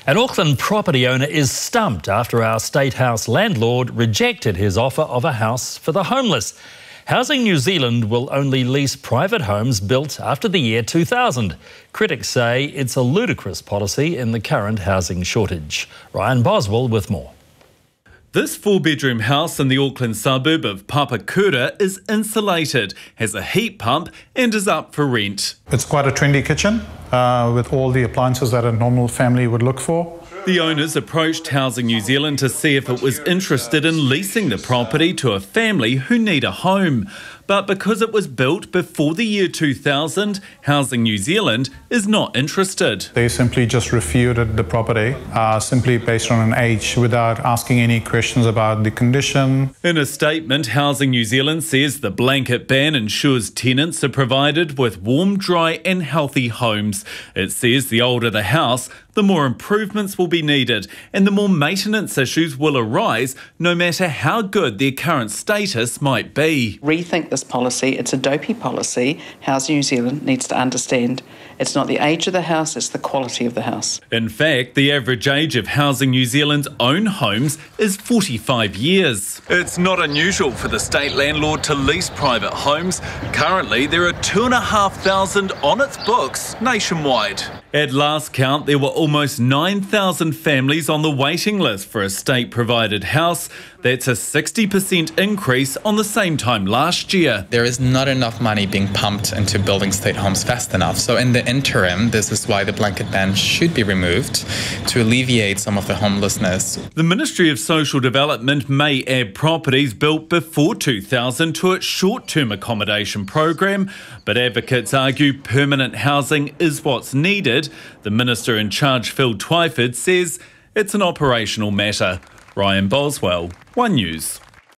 An Auckland property owner is stumped after our State House landlord rejected his offer of a house for the homeless. Housing New Zealand will only lease private homes built after the year 2000. Critics say it's a ludicrous policy in the current housing shortage. Ryan Boswell with more. This 4-bedroom house in the Auckland suburb of Papakura is insulated, has a heat pump and is up for rent. It's quite a trendy kitchen with all the appliances that a normal family would look for. The owners approached Housing New Zealand to see if it was interested in leasing the property to a family who need a home. But because it was built before the year 2000, Housing New Zealand is not interested. They simply just refuted the property simply based on an age without asking any questions about the condition. In a statement, Housing New Zealand says the blanket ban ensures tenants are provided with warm, dry and healthy homes. It says the older the house, the more improvements will be needed and the more maintenance issues will arise, no matter how good their current status might be. Rethink this policy. It's a dopey policy. Housing New Zealand needs to understand it's not the age of the house, it's the quality of the house. In fact, the average age of Housing New Zealand's own homes is 45 years. It's not unusual for the state landlord to lease private homes. Currently, there are 2,500 on its books nationwide. At last count, there were almost 9,000 families on the waiting list for a state-provided house. That's a 60% increase on the same time last year. There is not enough money being pumped into building state homes fast enough. So in the interim, this is why the blanket ban should be removed to alleviate some of the homelessness. The Ministry of Social Development may add properties built before 2000 to its short-term accommodation program, but advocates argue permanent housing is what's needed. The Minister in charge, Phil Twyford, says it's an operational matter. Ryan Boswell, One News.